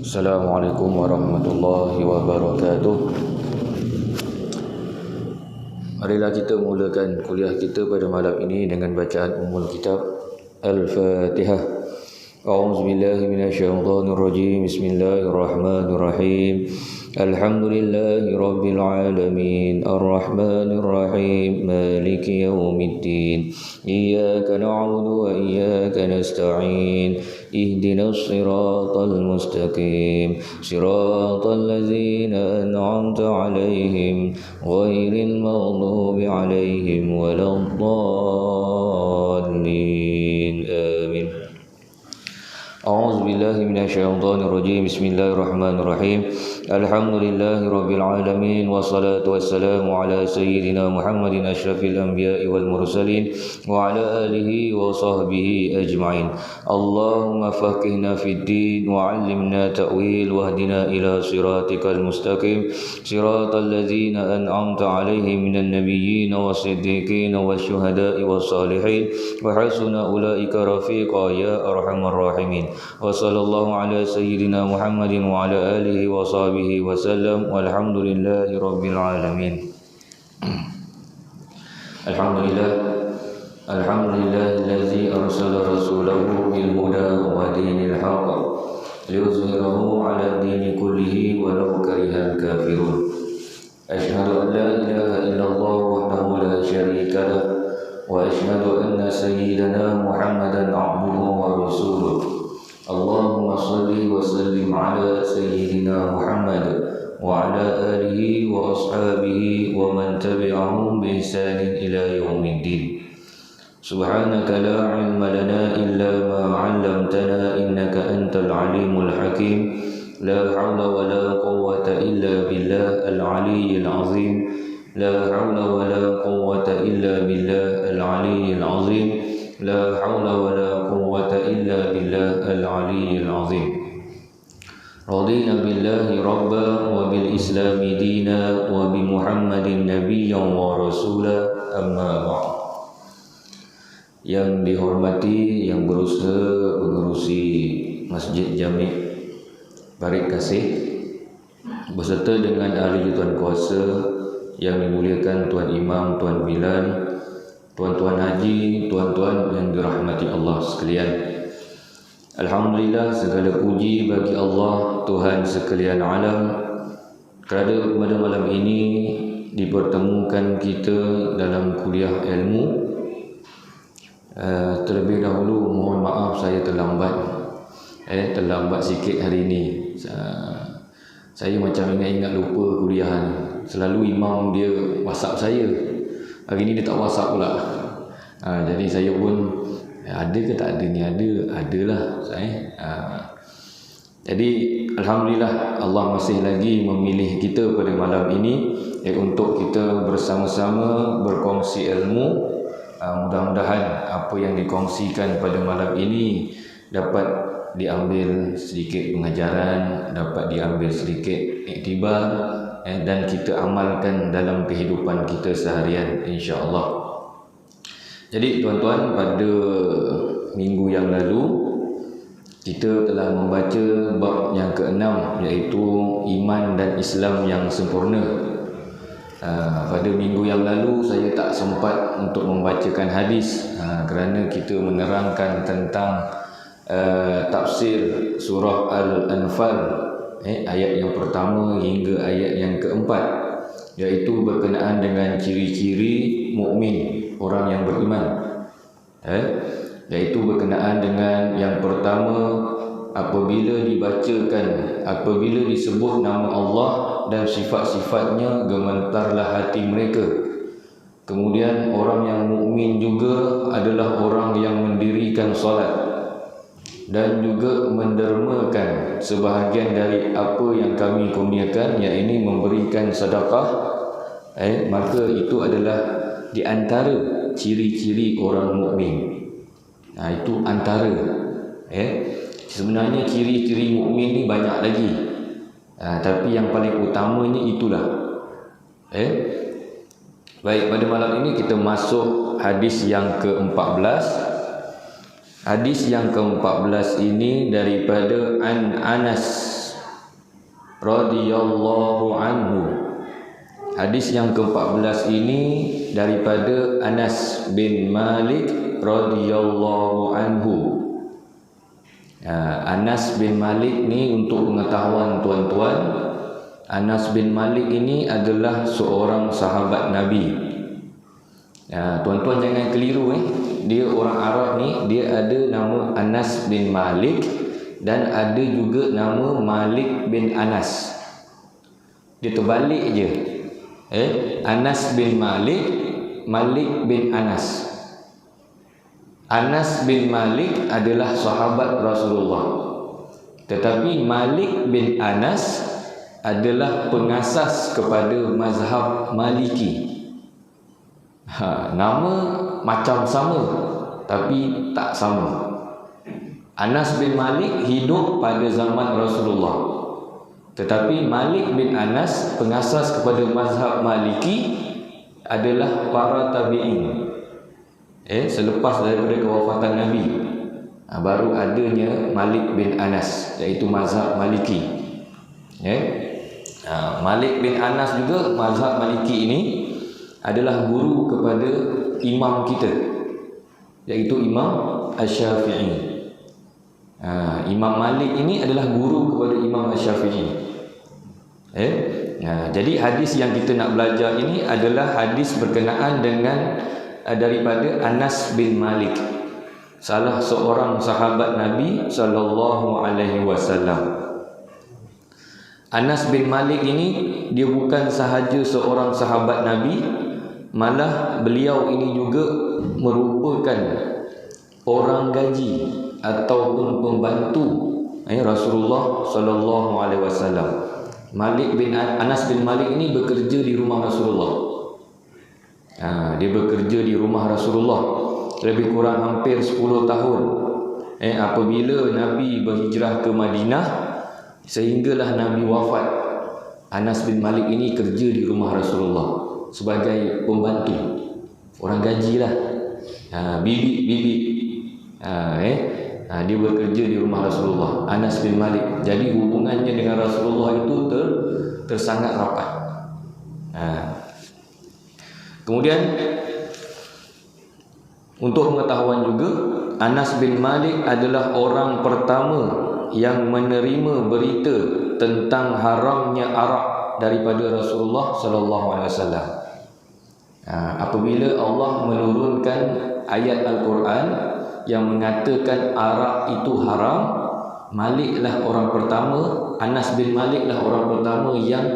Assalamualaikum warahmatullahi wabarakatuh. Marilah kita mulakan kuliah kita pada malam ini dengan bacaan Ummul Kitab Al-Fatihah. A'udzubillahi minasyaitonirrajim. Bismillahirrahmanirrahim. Alhamdulillahi rabbil alamin. Arrahmanir rahim. Maliki yaumiddin. Iyyaka na'budu wa iyyaka nasta'in. Ihdinas siratal mustaqim. Siratal ladzina an'amta 'alaihim ghairil maghdubi 'alaihim waladdallin. Amin. A'udzu billahi minasyaitonir rajim. Bismillahirrahmanirrahim. Alhamdulillahi rabbil alamin wassalatu wassalamu ala sayyidina Muhammadin asyrafil anbiya'i wal mursalin wa ala alihi wa sahbihi ajma'in. Allahumma faqihna fid din wa 'allimna ta'wil wahdina ila siratikal mustaqim siratal ladzina an'amta 'alaihim minan nabiyyin was-siddiqin wasyuhada'i was-salihin wa hasuna ulaika rafiqa ya arhamar rahimin. Wa sallallahu ala sayyidina Muhammadin wa ala alihi wa sahbihi wa sallam walhamdulillahi rabbil alamin. Alhamdulillahi arsala rasulahu bil huda wa dinil haqq liyuzhirahu ala dini kullihi walau karihal kafirun. Asyhadu an la ilaha illallah wahdahu la syarika lah wa asyhadu anna sayyidana Muhammadan abduhu wa rasuluh. Allahumma salli wa sallim ala sayyidina Muhammad wa ala alihi wa ashabihi wa man tabi'ahum bi ihsanin ila yaumiddin. Subhanaka la ilma lana illa ma 'allamtana innaka antal alimul hakim. La hawla wa la quwwata illa billah al-'aliyyil 'azim. La hawla wa la quwwata illa billah al-'aliyyil 'azim. La hawla wa la quwwata illa billah al-'aliyyil 'azim. Radina billahi rabba wa bil islami dina wa bi Muhammadin nabiyyan wa rasula, amma ba'd. Yang dihormati yang berusaha mengurusi Masjid Jami' Barik Kasih beserta dengan ahli tuan kuasa yang dimuliakan Tuan Imam, Tuan Bilan, tuan-tuan haji, tuan-tuan yang dirahmati Allah sekalian. Alhamdulillah, segala puji bagi Allah Tuhan sekalian alam kerana pada malam ini dipertemukan kita dalam kuliah ilmu. Terlebih dahulu mohon maaf saya terlambat sikit hari ini. Saya macam ingat lupa kuliah ni. Selalu imam dia WhatsApp saya, hari ni dia tak WhatsApp pula. Jadi saya pun ada ke tak ada ni, adalah saya. Jadi alhamdulillah Allah masih lagi memilih kita pada malam ini untuk kita bersama-sama berkongsi ilmu. Mudah-mudahan apa yang dikongsikan pada malam ini dapat diambil sedikit pengajaran, dapat diambil sedikit iktibar dan kita amalkan dalam kehidupan kita seharian, insya-Allah. Jadi tuan-tuan, pada minggu yang lalu kita telah membaca bab yang ke-6 iaitu iman dan Islam yang sempurna. Pada minggu yang lalu saya tak sempat untuk membacakan hadis kerana kita menerangkan tentang tafsir surah Al-Anfal ayat yang pertama hingga ayat yang keempat, iaitu berkenaan dengan ciri-ciri mukmin, orang yang beriman. Iaitu berkenaan dengan yang pertama, apabila disebut nama Allah dan sifat-sifatnya, gemetarlah hati mereka. Kemudian orang yang mukmin juga adalah orang yang mendirikan solat dan juga mendermakan sebahagian dari apa yang kami kurniakan, iaitu memberikan sedekah. Maka itu adalah di antara ciri-ciri orang mukmin. Itu antara. Sebenarnya ciri-ciri mukmin ni banyak lagi. Tapi yang paling utamanya itulah. Baik, pada malam ini kita masuk hadis yang ke-14. Hadis yang ke-14 ini daripada Anas radhiyallahu anhu. Hadis yang ke-14 ini daripada Anas bin Malik radhiyallahu anhu. Anas bin Malik ni, untuk pengetahuan tuan-tuan, Anas bin Malik ini adalah seorang sahabat Nabi. Tuan-tuan jangan keliru dia orang Arab ni, dia ada nama Anas bin Malik dan ada juga nama Malik bin Anas. Dia terbalik je. Anas bin Malik, Malik bin Anas. Anas bin Malik adalah sahabat Rasulullah, tetapi Malik bin Anas adalah pengasas kepada mazhab Maliki. Nama macam sama tapi tak sama. Anas bin Malik hidup pada zaman Rasulullah, tetapi Malik bin Anas, pengasas kepada mazhab Maliki, adalah para tabi'in. Selepas daripada kewafatan Nabi, baru adanya Malik bin Anas, iaitu mazhab Maliki. Malik bin Anas juga, mazhab Maliki ini adalah guru kepada imam kita, iaitu Imam Asy-Syafi'i. Imam Malik ini adalah guru kepada Imam Asy-Syafi'i. Jadi hadis yang kita nak belajar ini adalah hadis berkenaan dengan daripada Anas bin Malik, salah seorang sahabat Nabi sallallahu alaihi wasallam. Anas bin Malik ini dia bukan sahaja seorang sahabat Nabi, malah beliau ini juga merupakan orang gaji ataupun pembantu Rasulullah sallallahu alaihi wasallam. Anas bin Malik ini bekerja di rumah Rasulullah. Dia bekerja di rumah Rasulullah lebih kurang hampir 10 tahun. Apabila Nabi berhijrah ke Madinah sehinggalah Nabi wafat, Anas bin Malik ini kerja di rumah Rasulullah sebagai pembantu, orang gajilah, bibi. Dia bekerja di rumah Rasulullah, Anas bin Malik. Jadi hubungannya dengan Rasulullah itu tersangat rapat. Kemudian untuk pengetahuan juga, Anas bin Malik adalah orang pertama yang menerima berita tentang haramnya arak daripada Rasulullah sallallahu alaihi wasallam. Apabila Allah menurunkan ayat Al-Quran yang mengatakan arak itu haram, Maliklah orang pertama, Anas bin Maliklah orang pertama yang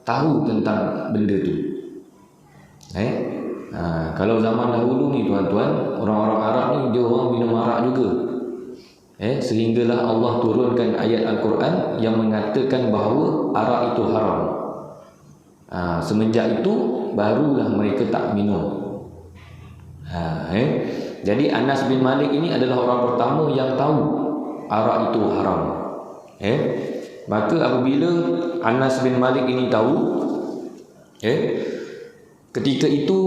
tahu tentang benda tu. Kalau zaman dahulu ni tuan-tuan, orang-orang Arab ni dia orang minum arak juga. Sehinggalah Allah turunkan ayat Al-Quran yang mengatakan bahawa arak itu haram. Semenjak itu barulah mereka tak minum. Jadi Anas bin Malik ini adalah orang pertama yang tahu arak itu haram. Maka apabila Anas bin Malik ini tahu, ketika itu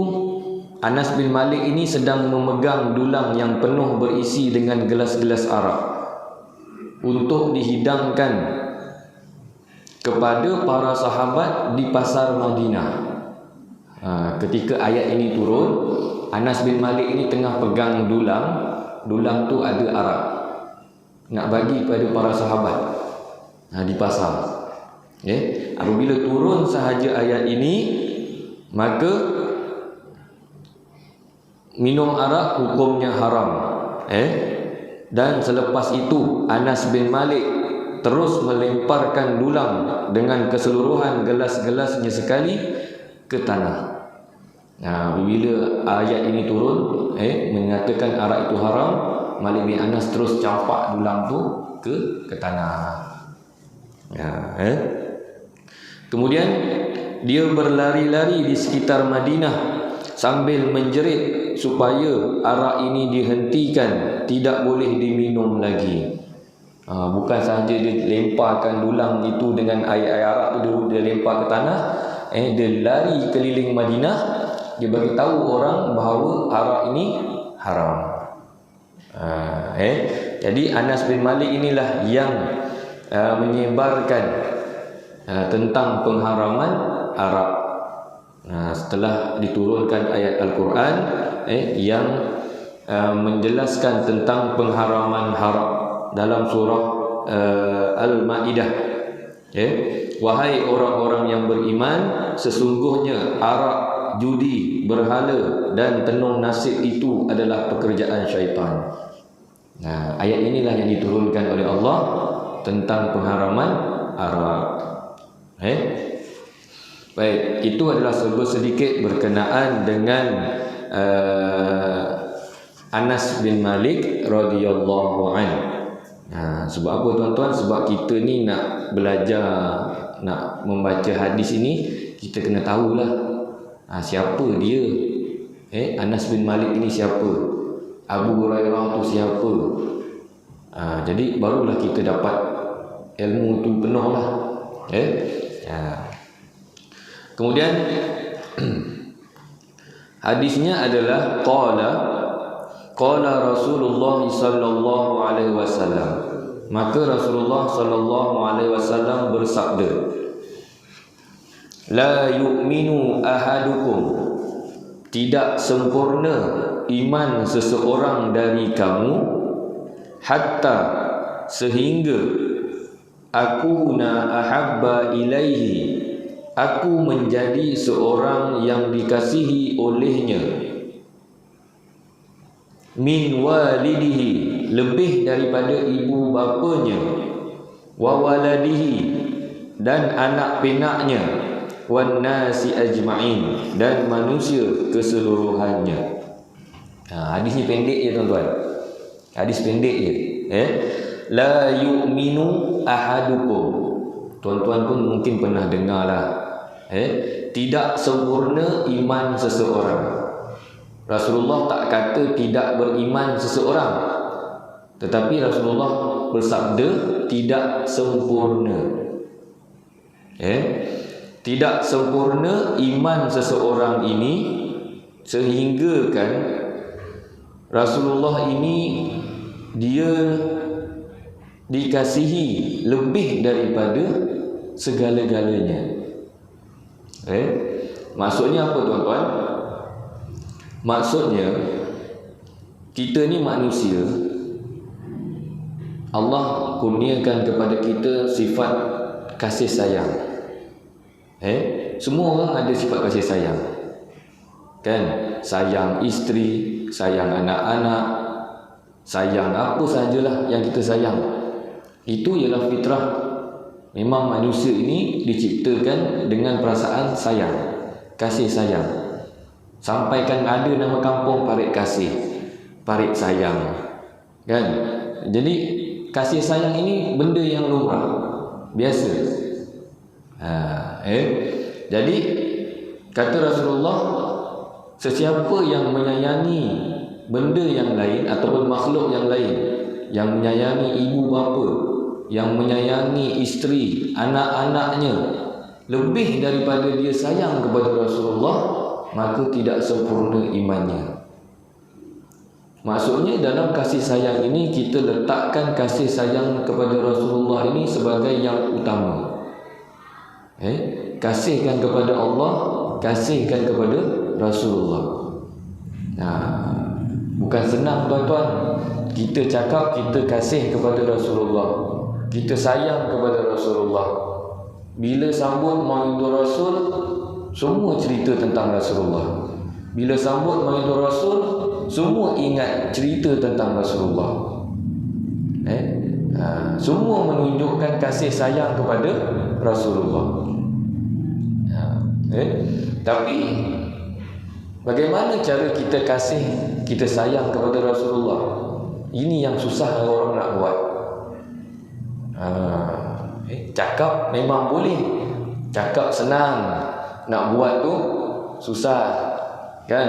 Anas bin Malik ini sedang memegang dulang yang penuh berisi dengan gelas-gelas arak untuk dihidangkan kepada para sahabat di pasar Madinah. Ketika ayat ini turun, Anas bin Malik ini tengah pegang dulang tu ada arak, nak bagi pada para sahabat di pasar. Apabila turun sahaja ayat ini, maka minum arak hukumnya haram. Dan selepas itu Anas bin Malik terus melemparkan dulang dengan keseluruhan gelas-gelasnya sekali ke tanah. Bila ayat ini turun mengatakan arak itu haram, Malik bin Anas terus campak dulang tu ke tanah. Kemudian dia berlari-lari di sekitar Madinah sambil menjerit supaya arak ini dihentikan, tidak boleh diminum lagi. Bukan sahaja dia lemparkan dulang itu dengan air arak tu, dia lempar ke tanah. Dia lari keliling Madinah, dia bagi tahu orang bahawa arak ini haram. Jadi Anas bin Malik inilah yang menyebarkan tentang pengharaman arak. Setelah diturunkan ayat Al-Quran yang menjelaskan tentang pengharaman arak dalam surah Al-Ma'idah. Wahai orang-orang yang beriman, sesungguhnya arak, judi, berhala dan tenung nasib itu adalah pekerjaan syaitan. Ayat inilah yang diturunkan oleh Allah tentang pengharaman arak. Baik, itu adalah sedikit berkenaan dengan Anas bin Malik radhiyallahu anhu. Sebab apa tuan-tuan? Sebab kita ni nak belajar, nak membaca hadis ini, kita kena tahulah siapa dia. Anas bin Malik ini siapa? Abu Hurairah tu siapa? Jadi barulah kita dapat ilmu tu penuh lah. Kemudian hadisnya adalah qala Rasulullah sallallahu alaihi wasallam. Maka Rasulullah sallallahu alaihi wasallam bersabda, la yu'minu ahadukum, tidak sempurna iman seseorang dari kamu, hatta sehingga akuna ahabba ilaihi, aku menjadi seorang yang dikasihi olehnya, min walidihi, lebih daripada ibu bapanya, wa waladihi, dan anak pinaknya, wan nasi ajma'in, dan manusia keseluruhannya. Hadis ni pendek je tuan-tuan. Hadis pendek je. La yu'minu ahadukum. Tuan-tuan pun mungkin pernah dengar lah. Tidak sempurna iman seseorang. Rasulullah tak kata tidak beriman seseorang, tetapi Rasulullah bersabda tidak sempurna. Tidak sempurna iman seseorang ini, sehingga kan Rasulullah ini dia dikasihi lebih daripada segala-galanya. Maksudnya apa tuan-tuan? Maksudnya kita ni manusia, Allah kurniakan kepada kita sifat kasih sayang. Semua orang ada sifat kasih sayang, kan? Sayang isteri, sayang anak-anak, sayang apa sajalah yang kita sayang. Itu ialah fitrah. Memang manusia ini diciptakan dengan perasaan sayang, kasih sayang. Sampaikan ada nama kampung Parit Kasih, Parit Sayang, kan? Jadi kasih sayang ini benda yang lumrah, biasa. Jadi kata Rasulullah, sesiapa yang menyayangi benda yang lain ataupun makhluk yang lain, yang menyayangi ibu bapa, yang menyayangi isteri, anak-anaknya lebih daripada dia sayang kepada Rasulullah, maka tidak sempurna imannya. Maksudnya dalam kasih sayang ini kita letakkan kasih sayang kepada Rasulullah ini sebagai yang utama. Kasihkan kepada Allah, kasihkan kepada Rasulullah. Bukan senang tuan-tuan. Kita cakap kita kasih kepada Rasulullah, kita sayang kepada Rasulullah. Bila sambut Maulid Rasul, semua cerita tentang Rasulullah. Bila sambut Maulid Rasul, semua ingat cerita tentang Rasulullah. Semua menunjukkan kasih sayang kepada Rasulullah. Tapi bagaimana cara kita kasih, kita sayang kepada Rasulullah? Ini yang susah orang nak buat. Cakap memang boleh, cakap senang, nak buat tu susah, kan?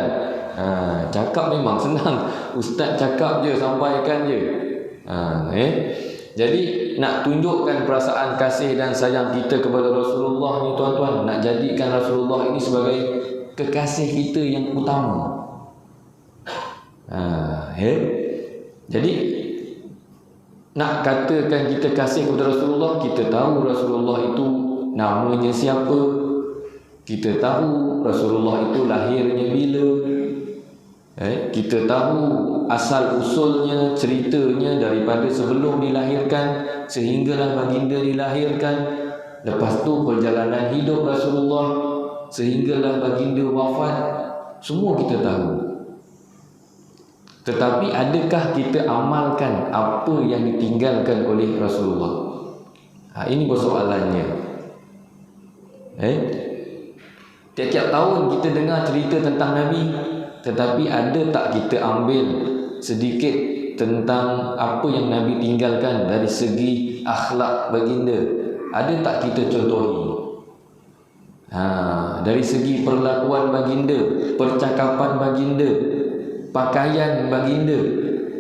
Cakap memang senang, ustaz cakap je, sampaikan je. Jadi nak tunjukkan perasaan kasih dan sayang kita kepada Rasulullah ni tuan-tuan, nak jadikan Rasulullah ini sebagai kekasih kita yang utama. Jadi nak katakan kita kasih kepada Rasulullah, kita tahu Rasulullah itu namanya siapa, kita tahu Rasulullah itu lahirnya bila, kita tahu asal usulnya, ceritanya daripada sebelum dilahirkan sehinggalah baginda dilahirkan. Lepas tu perjalanan hidup Rasulullah sehinggalah baginda wafat, semua kita tahu. Tetapi adakah kita amalkan apa yang ditinggalkan oleh Rasulullah? Ini persoalannya. Tiap-tiap tahun kita dengar cerita tentang Nabi, tetapi ada tak kita ambil sedikit tentang apa yang Nabi tinggalkan dari segi akhlak baginda? Ada tak kita contohi? Dari segi perlakuan baginda, percakapan baginda, pakaian baginda,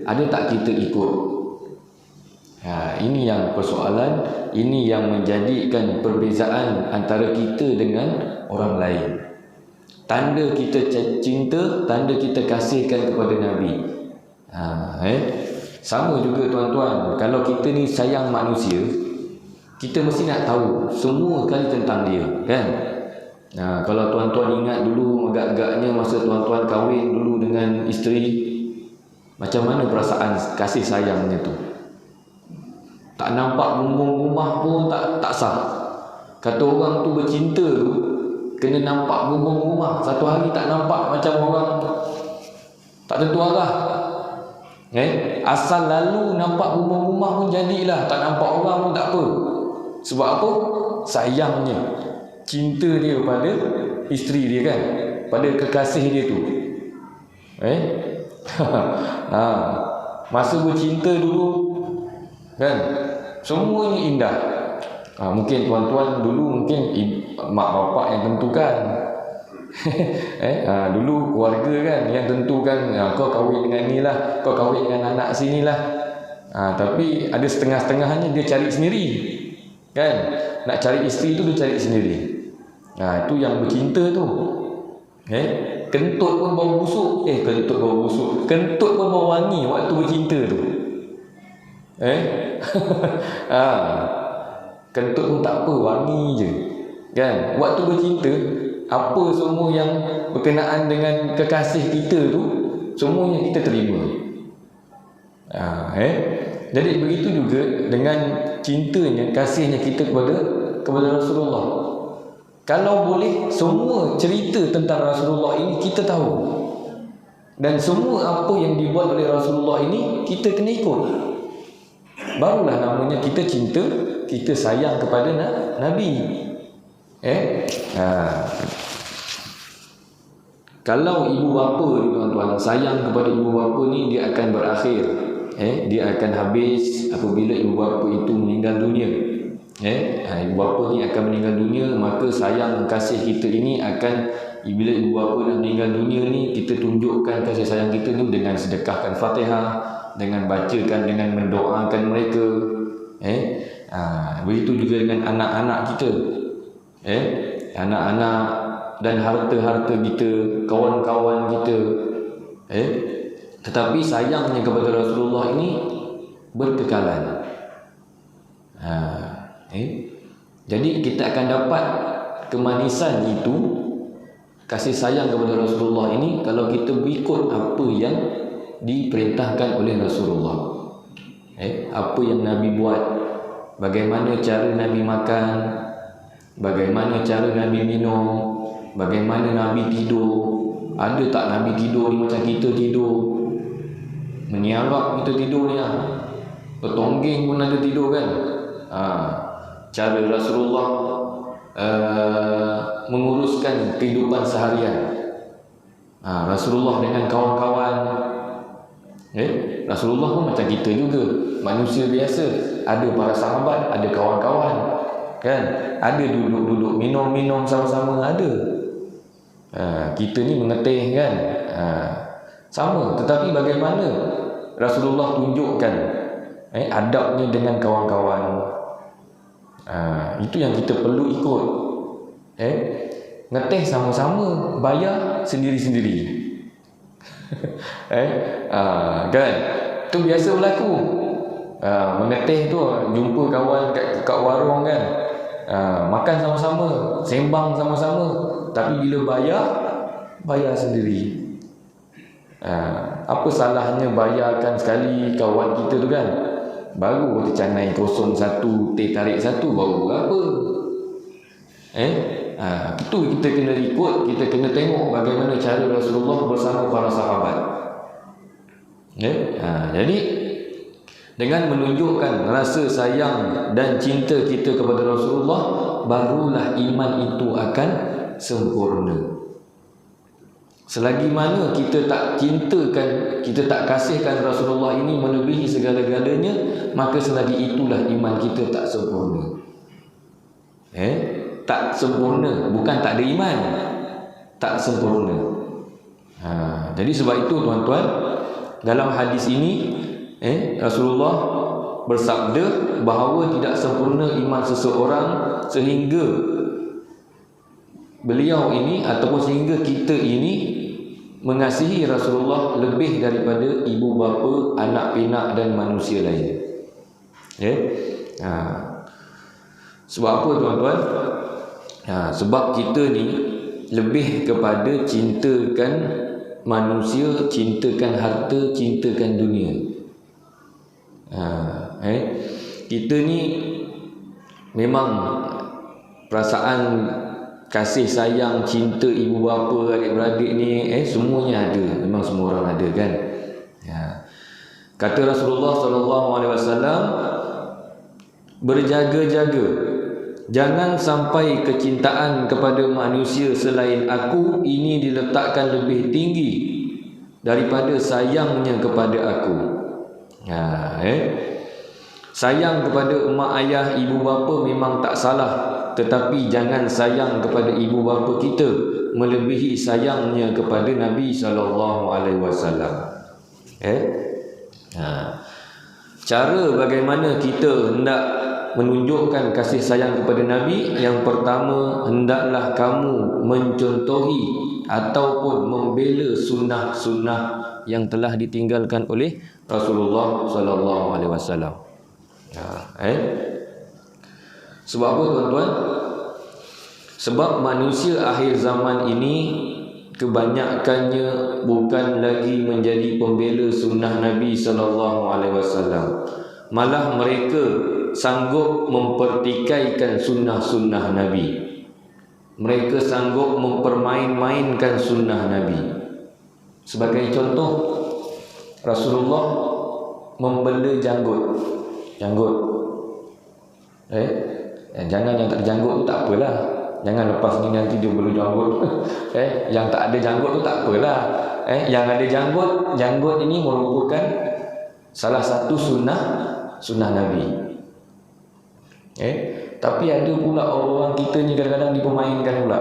ada tak kita ikut? Ini yang persoalan, ini yang menjadikan perbezaan antara kita dengan orang lain. Tanda kita cinta, tanda kita kasihkan kepada Nabi. Sama juga tuan-tuan, kalau kita ni sayang manusia, kita mesti nak tahu semua kali tentang dia, kan? Kalau tuan-tuan ingat dulu agak-agaknya masa tuan-tuan kahwin dulu dengan isteri, macam mana perasaan kasih sayangnya tu? Tak nampak bumbung rumah pun tak sah. Kata orang tu bercinta tu kena nampak bumbung rumah. Satu hari tak nampak, macam orang tak tentu arah. Asal lalu nampak bumbung rumah pun jadilah, tak nampak orang pun tak apa. Sebab apa? Sayangnya, cinta dia pada isteri dia, kan, pada kekasih dia tu. Masa bercinta dulu, kan, semuanya indah. Mungkin tuan-tuan dulu mungkin mak bapak yang tentukan. Dulu keluarga kan yang tentukan, kau kahwin dengan ni lah, kau kahwin dengan anak sini lah. Tapi ada setengah-setengahnya dia cari sendiri, kan. Nak cari isteri tu dia cari sendiri. Itu yang bercinta tu. Kentut pun bau busuk. Kentut pun bau wangi waktu bercinta tu. Kentut pun tak apa, wangi je, kan. Waktu bercinta, apa semua yang berkenaan dengan kekasih kita tu, semuanya kita terima. Jadi begitu juga dengan cintanya, kasihnya kita kepada Rasulullah. Kalau boleh, semua cerita tentang Rasulullah ini kita tahu, dan semua apa yang dibuat oleh Rasulullah ini kita kena ikut. Barulah namanya kita cinta, kita sayang kepada Nabi. Kalau ibu bapa ni tuan-tuan, sayang kepada ibu bapa ni, dia akan berakhir. Dia akan habis apabila ibu bapa itu meninggal dunia. Ibu bapa ni akan meninggal dunia, maka sayang kasih kita ini akan, bila ibu bapa dah meninggal dunia ni, kita tunjukkan kasih sayang kita ni dengan sedekahkan Fatihah, dengan bacakan, dengan mendoakan mereka. Begitu juga dengan anak-anak kita, anak-anak dan harta-harta kita, kawan-kawan kita. Tetapi sayangnya kepada Rasulullah ini berkekalan. Jadi kita akan dapat kemanisan itu, kasih sayang kepada Rasulullah ini, kalau kita ikut apa yang diperintahkan oleh Rasulullah. Apa yang Nabi buat, bagaimana cara Nabi makan, bagaimana cara Nabi minum, bagaimana Nabi tidur. Ada tak Nabi tidur ni macam kita tidur? Meniarap kita tidur ni lah. Bertonggeng pun ada tidur, kan. Cara Rasulullah menguruskan kehidupan seharian. Rasulullah dengan kawan-kawan. Rasulullah pun macam kita juga, manusia biasa. Ada para sahabat, ada kawan-kawan, kan. Ada duduk-duduk minum-minum sama-sama, ada. Kita ni mengetih, kan. Sama. Tetapi bagaimana Rasulullah tunjukkan adabnya dengan kawan-kawan. Itu yang kita perlu ikut. Ngeteh sama-sama, bayar sendiri-sendiri. Kan, itu biasa berlaku. Mengeteh tu, jumpa kawan kat warung, kan. Makan sama-sama, sembang sama-sama, tapi bila bayar sendiri. Apa salahnya bayarkan sekali kawan kita tu kan? Baru kita canai 01 teh tarik 1 baru apa? Itu kita kena ikut, kita kena tengok bagaimana cara Rasulullah bersama para sahabat. Jadi dengan menunjukkan rasa sayang dan cinta kita kepada Rasulullah, barulah iman itu akan sempurna. Selagi mana kita tak cintakan, kita tak kasihkan Rasulullah ini melebihi segala-galanya, maka selagi itulah iman kita tak sempurna. Tak sempurna, bukan tak ada iman, tak sempurna. Jadi sebab itu tuan-tuan, dalam hadis ini Rasulullah bersabda bahawa tidak sempurna iman seseorang sehingga beliau ini ataupun sehingga kita ini mengasihi Rasulullah lebih daripada ibu bapa, anak pinak dan manusia lain. Sebab apa tuan-tuan? Sebab kita ni lebih kepada cintakan manusia, cintakan harta, cintakan dunia. Kita ni memang perasaan kasih sayang, cinta ibu bapa, adik-beradik ni semuanya ada. Memang semua orang ada kan. Kata Rasulullah SAW, berjaga-jaga, jangan sampai kecintaan kepada manusia selain aku ini diletakkan lebih tinggi daripada sayangnya kepada aku. Sayang kepada emak ayah, ibu bapa memang tak salah, tetapi jangan sayang kepada ibu bapa kita melebihi sayangnya kepada Nabi SAW. Cara bagaimana kita hendak menunjukkan kasih sayang kepada Nabi, yang pertama, hendaklah kamu mencontohi ataupun membela sunnah-sunnah yang telah ditinggalkan oleh Rasulullah SAW. Sebab apa tuan-tuan? Sebab manusia akhir zaman ini kebanyakannya bukan lagi menjadi pembela sunnah Nabi SAW. Malah mereka sanggup mempertikaikan sunnah-sunnah Nabi. Mereka sanggup mempermain-mainkan sunnah Nabi. Sebagai contoh, Rasulullah membela janggut. Jangan yang tak ada janggut tu tak apalah. Jangan lepas ni nanti dia bela janggut. Yang tak ada janggut tu tak apalah. Yang ada janggut ini merupakan salah satu sunnah Nabi. Tapi ada pula orang kita ni kadang-kadang dipermainkan pula.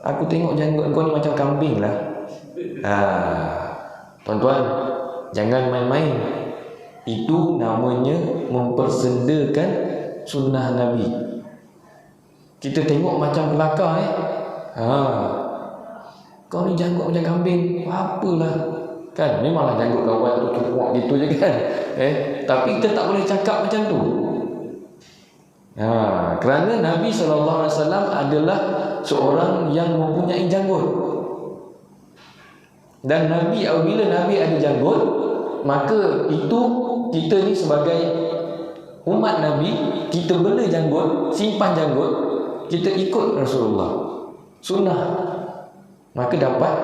Aku tengok janggut kau ni macam kambing lah. Tuan-tuan, jangan main-main. Itu namanya mempersendakan sunnah Nabi. Kita tengok macam kelakar kau ni janggut macam kambing, apalah kan, memanglah janggut kawan tu cukup gitu je kan. Tapi kita tak boleh cakap macam tu. Kerana Nabi SAW adalah seorang yang mempunyai janggut. Dan Nabi, apabila Nabi ada janggut, maka itu kita ni sebagai umat Nabi, kita bela janggut, simpan janggut, kita ikut Rasulullah, sunnah, maka dapat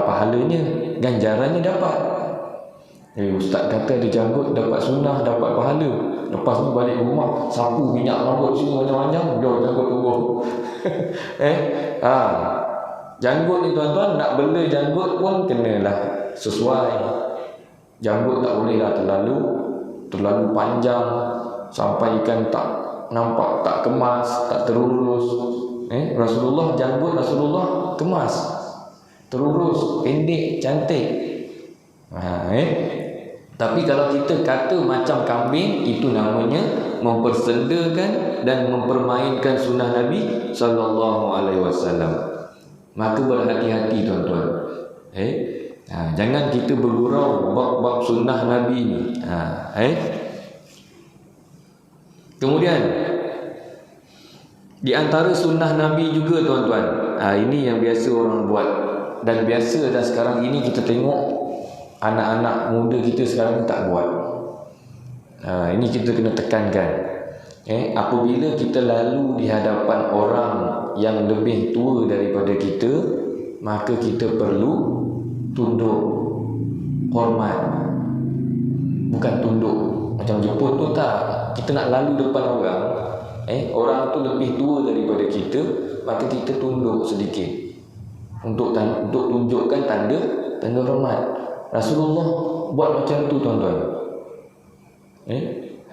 pahalanya, ganjarannya dapat. Ustaz kata ada janggut dapat sunnah, dapat pahala. Lepas ni balik rumah, sapu minyak rambut sini panjang-panjang, janggut tumbuh. Janggut ni tuan-tuan, nak bela janggut pun kenalah sesuai. Janggut tak bolehlah terlalu panjang sampai ikan tak nampak, tak kemas, tak terurus. Rasulullah, janggut Rasulullah kemas, terurus, pendek, cantik. Tapi kalau kita kata macam kambing, itu namanya mempersendakan dan mempermainkan sunnah Nabi SAW. Maka berhati-hati tuan-tuan. Jangan kita bergurau bab-bab sunnah Nabi ni. Kemudian Di antara sunnah Nabi juga tuan-tuan, ini yang biasa orang buat. Dan biasa dah sekarang ini kita tengok anak-anak muda kita sekarang ni tak buat. Ini kita kena tekankan. Apabila kita lalu di hadapan orang yang lebih tua daripada kita, maka kita perlu tunduk, hormat. Bukan tunduk macam Jepun tu, tak. Kita nak lalu depan orang, orang tu lebih tua daripada kita, maka kita tunduk sedikit untuk tunjukkan tanda hormat. Rasulullah buat macam tu tuan-tuan.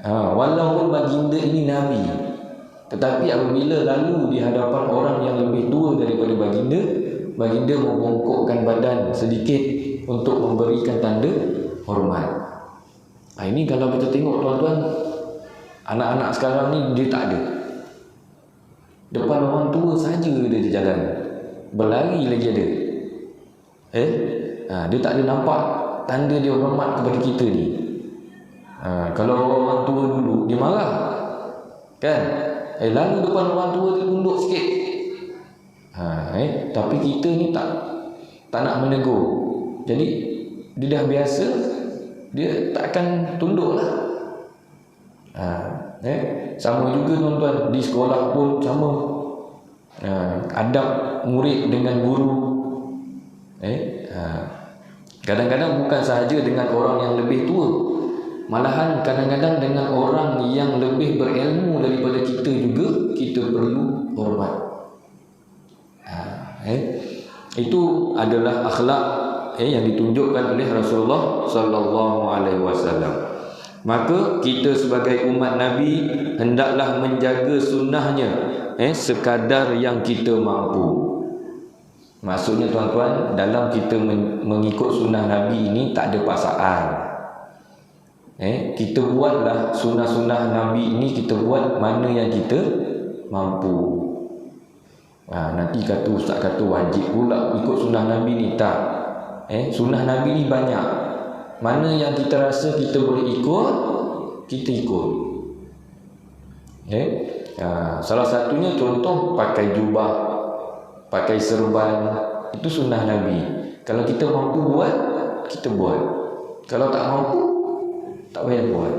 Walaupun baginda ini Nabi, tetapi apabila lalu di hadapan orang yang lebih tua daripada baginda membongkokkan badan sedikit untuk memberikan tanda hormat. Ini kalau kita tengok tuan-tuan, anak-anak sekarang ni dia tak ada. Depan orang tua saja dia jalan, berlari lagi ada. Dia tak ada nampak tanda dia hormat kepada kita ni. Kalau orang tua dulu dia marah, kan? Lalu depan orang tua dia tunduk sikit. Tapi kita ni tak nak menegur. Jadi dia dah biasa, dia tak akan tunduk lah. Sama juga tuan-tuan, di sekolah pun sama. Adab murid dengan guru. Kadang-kadang bukan sahaja dengan orang yang lebih tua, malahan kadang-kadang dengan orang yang lebih berilmu daripada kita juga kita perlu hormat. Itu adalah akhlak yang ditunjukkan oleh Rasulullah sallallahu alaihi wasallam. Maka kita sebagai umat Nabi hendaklah menjaga sunnahnya sekadar yang kita mampu. Maksudnya tuan-tuan, dalam kita mengikut sunnah Nabi ini tak ada paksaan. Kita buatlah sunnah-sunnah Nabi ini, kita buat mana yang kita mampu. Nanti kata ustaz kata wajib pula ikut sunnah Nabi ni, tak. Sunnah Nabi ni banyak. Mana yang kita rasa kita boleh ikut, kita ikut. Salah satunya contoh pakai jubah, pakai serban, itu sunnah Nabi. Kalau kita mampu buat, kita buat. Kalau tak mampu, tak payah buat.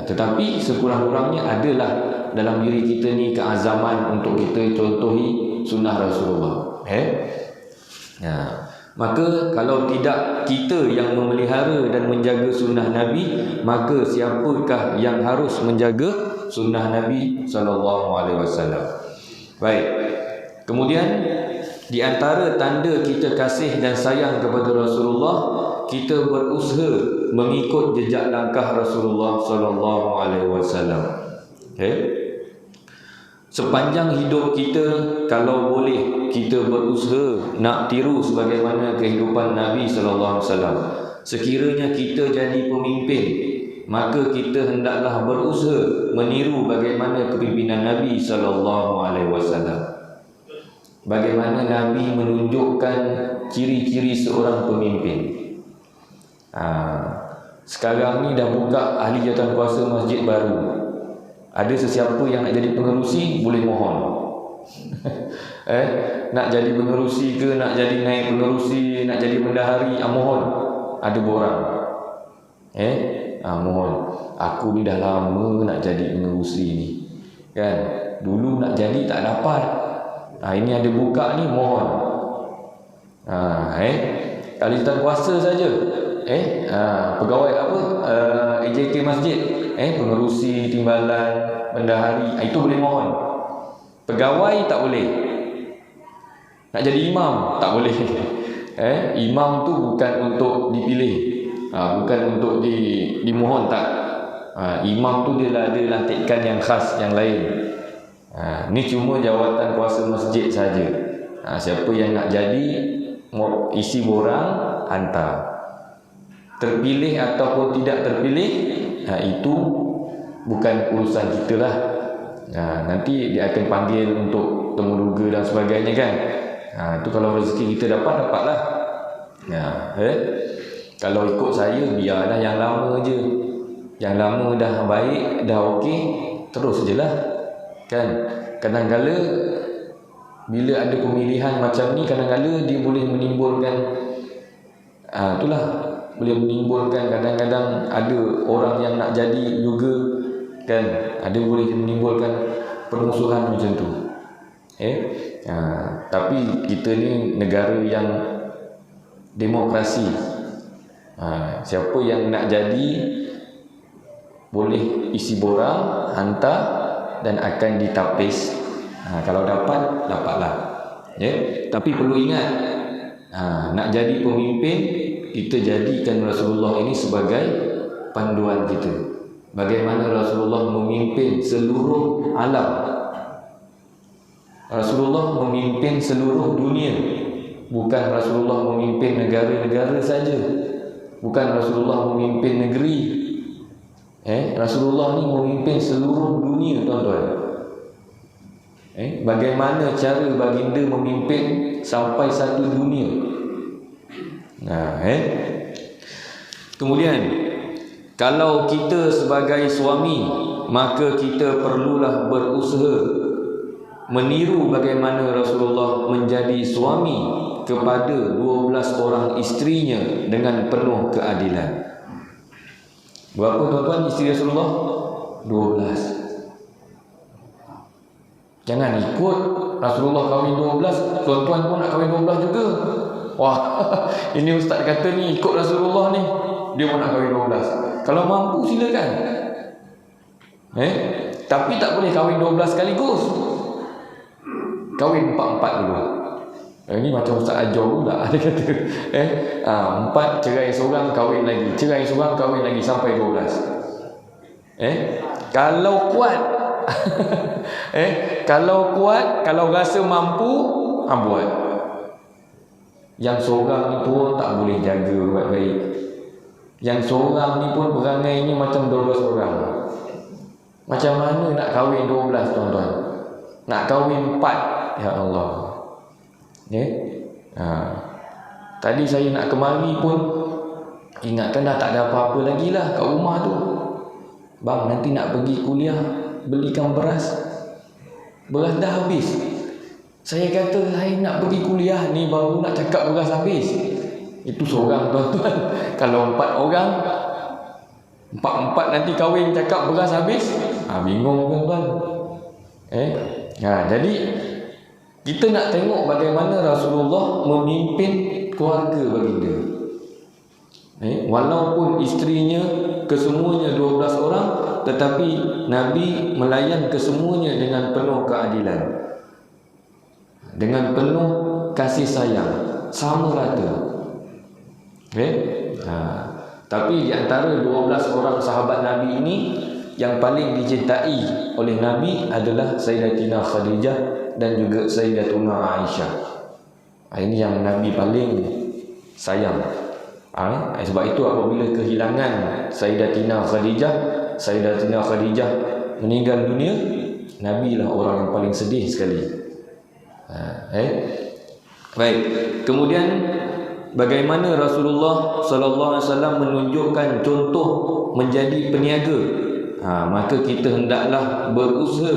Tetapi sekurang-kurangnya adalah dalam diri kita ni keazaman untuk kita contohi sunnah Rasulullah. Maka kalau tidak kita yang memelihara dan menjaga sunnah Nabi, maka siapakah yang harus menjaga sunnah Nabi SAW? Baik. Kemudian di antara tanda kita kasih dan sayang kepada Rasulullah, kita berusaha mengikut jejak langkah Rasulullah SAW. Sepanjang hidup kita, kalau boleh kita berusaha nak tiru sebagaimana kehidupan Nabi SAW. Sekiranya kita jadi pemimpin, maka kita hendaklah berusaha meniru bagaimana kepimpinan Nabi SAW. Bagaimana Nabi menunjukkan ciri-ciri seorang pemimpin. Sekarang ni dah buka ahli jawatan kuasa masjid baru. Ada sesiapa yang nak jadi pengerusi, boleh mohon. Nak jadi pengerusi ke, nak jadi naik pengerusi, nak jadi bendahari, mohon. Ada borang. Mohon. Aku ni dah lama nak jadi pengerusi ni. Kan? Dulu nak jadi tak dapat. Ini ada buka ni, mohon. Ahli kuasa saja. Pegawai apa? AJK masjid. Pengerusi, timbalan, bendahari, itu boleh mohon. Pegawai tak boleh. Nak jadi imam tak boleh. Imam tu bukan untuk dipilih, bukan untuk dimohon, tak. Imam tu dia ada lantikan yang khas, yang lain. Ni cuma jawatan kuasa masjid saja. Siapa yang nak jadi, isi borang, hantar. Terpilih ataupun tidak terpilih, itu bukan urusan kita lah. Nanti dia akan panggil untuk temuduga dan sebagainya, kan. Itu kalau rezeki kita dapatlah. Kalau ikut saya, biarlah yang lama je. Yang lama dah baik, dah okey, terus je lah. Kan? Kadang-kala bila ada pemilihan macam ni, kadang-kala dia boleh menimbulkan itulah, boleh menimbulkan kadang-kadang ada orang yang nak jadi juga, kan? Ada boleh menimbulkan permusuhan macam tu. Tapi kita ni negara yang demokrasi. Siapa yang nak jadi boleh isi borang, hantar dan akan ditapis. Kalau dapat, dapatlah. Tapi perlu ingat, nak jadi pemimpin, kita jadikan Rasulullah ini sebagai panduan kita. Bagaimana Rasulullah memimpin seluruh alam. Rasulullah memimpin seluruh dunia. Bukan Rasulullah memimpin negara-negara saja. Bukan Rasulullah memimpin negeri. Rasulullah ni memimpin seluruh dunia, tuan-tuan. Bagaimana cara baginda memimpin sampai satu dunia. Kemudian, kalau kita sebagai suami, maka kita perlulah berusaha meniru bagaimana Rasulullah menjadi suami kepada 12 orang isterinya dengan penuh keadilan. Berapa, tuan-tuan, isteri Rasulullah? 12. Jangan ikut Rasulullah kahwin 12, tuan-tuan pun nak kahwin 12 juga. Wah, ini ustaz kata ni ikut Rasulullah ni, dia pun nak kahwin 12. Kalau mampu silakan. Tapi tak boleh kahwin 12 sekaligus. Kahwin 4-4 dulu. Ini macam ustaz ajar pula, dia kata. 4 cerai seorang, kahwin lagi. Cerai seorang, kahwin lagi sampai 12. Kalau kuat kalau kuat, kalau rasa mampu, buat. Yang seorang ni pun tak boleh jaga baik-baik. Yang seorang ni pun perangai ni macam 12 orang. Macam mana nak kahwin 12, tuan-tuan? Nak kahwin 4, ya Allah. Tadi saya nak kemari pun ingatkan dah tak ada apa-apa lagi lah kat rumah tu. Bang, nanti nak pergi kuliah, belikan beras. Beras dah habis. Saya kata saya nak pergi kuliah ni, baru nak cakap beras habis. Itu seorang, tuan-tuan. Kalau 4 orang, 4 nanti kahwin cakap beras habis, bingung, tuan-tuan. Jadi kita nak tengok bagaimana Rasulullah memimpin keluarga baginda. Walaupun isterinya kesemuanya 12 orang, tetapi Nabi melayan kesemuanya dengan penuh keadilan, dengan penuh kasih sayang, sama rata. Tapi di antara 12 orang sahabat Nabi ini, yang paling dicintai oleh Nabi adalah Sayyidatina Khadijah dan juga Sayyidatuna Aisyah. Ini yang Nabi paling sayang. Sebab itu apabila kehilangan Sayyidatina Khadijah meninggal dunia, Nabi lah orang yang paling sedih sekali. Baik. Kemudian bagaimana Rasulullah sallallahu alaihi wasallam menunjukkan contoh menjadi peniaga. Maka kita hendaklah berusaha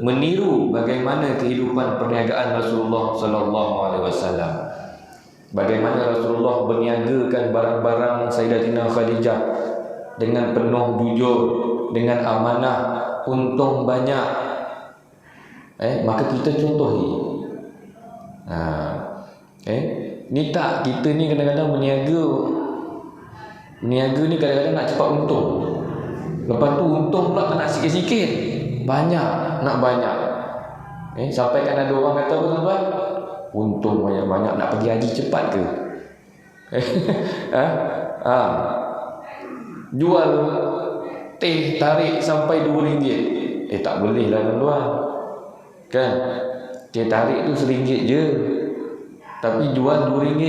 meniru bagaimana kehidupan perniagaan Rasulullah sallallahu alaihi wasallam. Bagaimana Rasulullah berniagakan barang-barang Sayyidatina Khadijah dengan penuh jujur, dengan amanah, untung banyak. Maka kita contohi. Ni tak, kita ni kadang-kadang berniaga ni kadang-kadang nak cepat untung. Lepas tu untung pula tak nak sikit-sikit, banyak, nak banyak. Sampai kan ada orang kata apa, tuan-tuan? Untung banyak-banyak, nak pergi haji cepat ke? Jual teh tarik sampai RM2. Tak boleh lah, tuan-tuan. Kan? Teh tarik tu RM1 je, tapi jual RM2.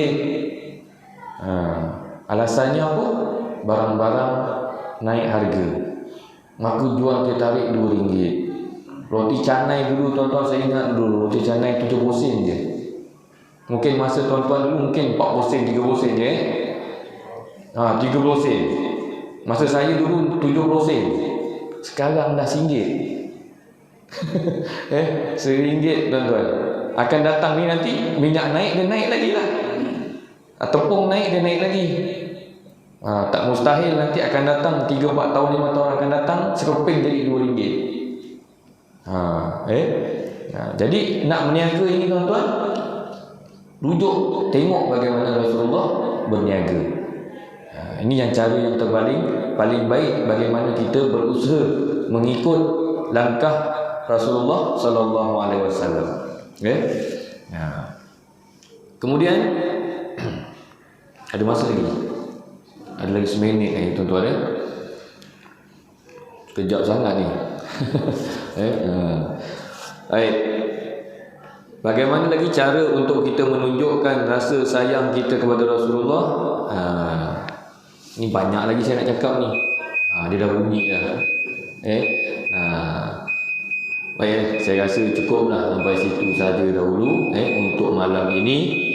Alasannya apa? Barang-barang naik harga, maka jual teh tarik RM2. Roti canai dulu, tuan-tuan, saya ingat dulu roti canai 70 sen je. Mungkin masa tuan-tuan dulu mungkin 40 sen, 30 sen je. 30 sen. Masa saya dulu 70 sen. Sekarang dah RM1. RM1 tuan-tuan. Akan datang ni nanti minyak naik, dia naik lagi lah. Tepung naik, dia naik lagi. Tak mustahil nanti akan datang 3, 4 tahun, 5 tahun akan datang sekeping jadi RM2. Jadi nak berniaga ini tuan-tuan, rujuk tengok bagaimana Rasulullah berniaga. Ini yang cara yang paling baik bagaimana kita berusaha mengikut langkah Rasulullah sallallahu alaihi wasallam. Kemudian ada masa lagi. Ada lagi seminit ni tuan-tuan ya. Kejap sangat ni. Baik. Bagaimana lagi cara untuk kita menunjukkan rasa sayang kita kepada Rasulullah? Ni banyak lagi saya nak cakap ni. Dia dah bunyi dah. Baik, saya rasa cukuplah sampai situ saja dahulu untuk malam ini.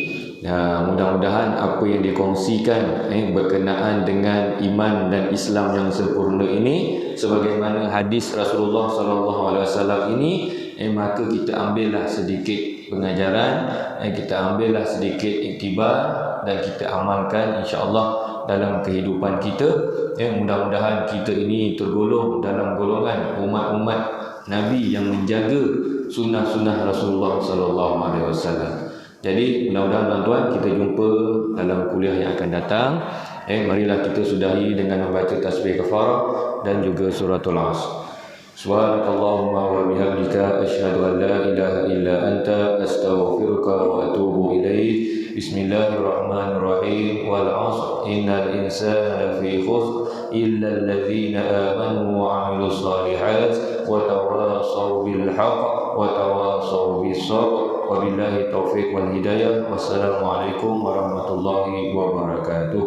Mudah-mudahan apa yang dikongsikan berkenaan dengan iman dan Islam yang sempurna ini, sebagaimana hadis Rasulullah SAW ini, maka kita ambillah sedikit pengajaran, kita ambillah sedikit iktibar dan kita amalkan insya-Allah dalam kehidupan kita. Mudah-mudahan kita ini tergolong dalam golongan umat-umat Nabi yang menjaga sunnah-sunnah Rasulullah SAW. Jadi mudah-mudahan tuan-tuan kita jumpa dalam kuliah yang akan datang. Marilah kita sudahi dengan membaca tasbih kafarah dan juga suratul Asr. Subhanakallahumma wa bihamdika asyhadu an la ilaha illa anta astaghfiruka wa atubu ilaik. Bismillahirrahmanirrahim. Wal 'asr innal insana lafi khusr illa alladhina amanu wa 'amilus shalihat wa tawassaw bil haqq wa tawassaw bis sabr. Wabillahi taufiq wal hidayah. Wassalamualaikum warahmatullahi wabarakatuh.